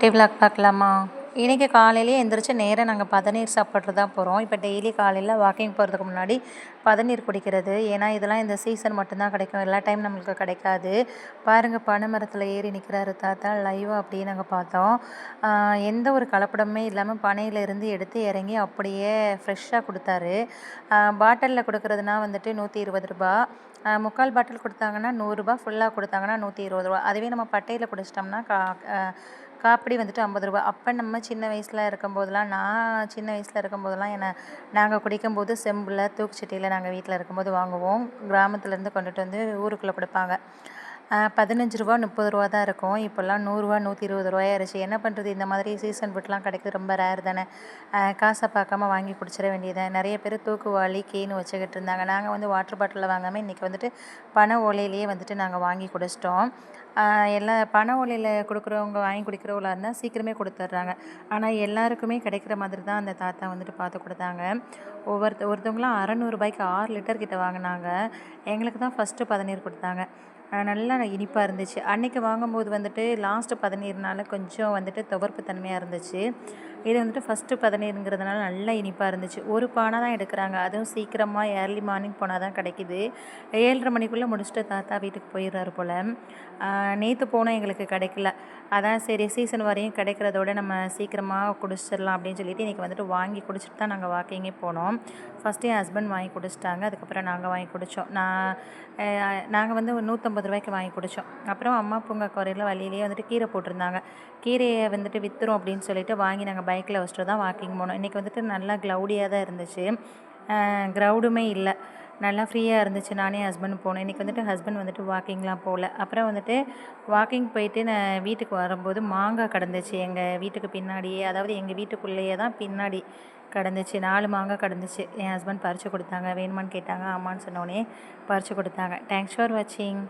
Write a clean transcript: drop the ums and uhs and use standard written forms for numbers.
குட்டி விளாக் பார்க்கலாமா? இன்றைக்கி காலையிலேயே எந்திரிச்சு நேராக நாங்கள் பதநீர் சாப்பிட்றது தான் போகிறோம். இப்போ டெய்லி காலையில் வாக்கிங் போகிறதுக்கு முன்னாடி பதநீர் குடிக்கிறது. ஏன்னா இதெல்லாம் இந்த சீசன் மட்டும்தான் கிடைக்கும், எல்லா டைம் நம்மளுக்கு கிடைக்காது. பாருங்கள், பனை மரத்தில் ஏறி நிற்கிறாரு தாத்தா, லைவாக அப்படியே நாங்கள் பார்த்தோம். எந்த ஒரு கலப்படமே இல்லாமல் பனையிலேருந்து எடுத்து இறங்கி அப்படியே ஃப்ரெஷ்ஷாக கொடுத்தாரு. பாட்டிலில் கொடுக்குறதுனா வந்துட்டு 120 ரூபா, முக்கால் பாட்டில் கொடுத்தாங்கன்னா 100 ரூபா, ஃபுல்லாக கொடுத்தாங்கன்னா 120 ரூபா. அதுவே நம்ம பட்டையில் குடிச்சிட்டோம்னா காப்படி வந்துட்டு 50 ரூபா. அப்போ நம்ம சின்ன வயசில் இருக்கும்போதெல்லாம், நான் சின்ன வயசில் இருக்கும்போதெல்லாம் நாங்கள் குடிக்கும்போது செம்பில் தூக்குச்சட்டியில் நாங்கள் வீட்டில் இருக்கும்போது வாங்குவோம். கிராமத்துலேருந்து கொண்டுட்டு வந்து ஊருக்குள்ளே கொடுப்பாங்க. 15 ரூபா 30 ரூபா தான் இருக்கும். இப்போல்லாம் 100 ரூபா 120 ரூபாயாயிருச்சு. என்ன பண்ணுறது, இந்த மாதிரி சீசன் ஃபுட்லாம் கிடைக்கிறது ரொம்ப ரேர் தானே. காசை பார்க்காம வாங்கி குடிச்சிட வேண்டியதான். நிறைய பேர் தூக்குவாளி கேன்னு வச்சுக்கிட்டு இருந்தாங்க. நாங்கள் வந்து வாட்டர் பாட்டிலில் வாங்காமல் இன்றைக்கி வந்துட்டு பனை ஓலையிலேயே வந்துட்டு நாங்கள் வாங்கி குடிச்சிட்டோம். எல்லா பனை ஓலையில் கொடுக்குறவங்க வாங்கி குடிக்கிறவங்களா இருந்தால் சீக்கிரமே கொடுத்துட்றாங்க. ஆனால் எல்லாருக்குமே கிடைக்கிற மாதிரி தான் அந்த தாத்தா வந்துட்டு பார்த்து கொடுத்தாங்க. ஒருத்தவங்களாம் 600 ரூபாய்க்கு 6 லிட்டர் கிட்ட வாங்கினாங்க. எங்களுக்கு தான் ஃபஸ்ட்டு பதநீர் கொடுத்தாங்க. நல்லா இனிப்பாக இருந்துச்சு. அன்றைக்கி வாங்கும்போது வந்துட்டு லாஸ்ட்டு பதநீர்னால கொஞ்சம் வந்துட்டு துவர்ப்பு தன்மையாக இருந்துச்சு. இது வந்துட்டு ஃபஸ்ட்டு பதநீருங்கிறதுனால நல்லா இனிப்பாக இருந்துச்சு. ஒரு பானை தான் எடுக்கிறாங்க, அதுவும் சீக்கிரமாக ஏர்லி மார்னிங் போனால் தான் கிடைக்கிது. 7:30 மணிக்குள்ளே முடிச்சுட்டு தாத்தா வீட்டுக்கு போயிடுறாரு போல். நேற்று போனால் எங்களுக்கு கிடைக்கல. அதான் சரி, சீசன் வரையும் கிடைக்கிறதோட நம்ம சீக்கிரமாக குடிச்சிடலாம் அப்படின்னு சொல்லிட்டு இன்றைக்கி வந்துட்டு வாங்கி குடிச்சிட்டு தான் நாங்கள் வாக்கிங்கே போனோம். ஃபஸ்ட்டு என் ஹஸ்பண்ட் வாங்கி குடிச்சிட்டாங்க, அதுக்கப்புறம் நாங்கள் வாங்கி குடித்தோம். நாங்கள் வந்து 150 ரூபாய்க்கு வாங்கி குடித்தோம். அப்புறம் அம்மா பூங்கா குறையில வழியிலேயே வந்துட்டு கீரை போட்டிருந்தாங்க. கீரையை வந்துட்டு விற்றுரும் அப்படின்னு சொல்லிட்டு வாங்கி நாங்கள் பைக்கில் வச்சுட்டு தான் வாக்கிங் போனோம். இன்றைக்கி வந்துட்டு நல்லா க்ளவுடியாக தான் இருந்துச்சு, க்ரௌடுமே இல்லை, நல்லா ஃப்ரீயாக இருந்துச்சு. நானே ஹஸ்பண்ட் போனேன். இன்றைக்கி வந்துட்டு ஹஸ்பண்ட் வந்துட்டு வாக்கிங்லாம் போகல. அப்புறம் வந்துட்டு வாக்கிங் போயிட்டு நான் வீட்டுக்கு வரும்போது மாங்காய் கிடந்துச்சு எங்கள் வீட்டுக்கு பின்னாடியே, அதாவது எங்கள் வீட்டுக்குள்ளேயே தான் பின்னாடி கிடந்துச்சு. 4 மாங்காய் கிடந்துச்சு. என் ஹஸ்பண்ட் பறித்து கொடுத்தாங்க. வேணுமான்னு கேட்டாங்க. ஆமான்னு சொன்னோடனே பறித்து கொடுத்தாங்க. தேங்க்ஸ் ஃபார் வாட்சிங்.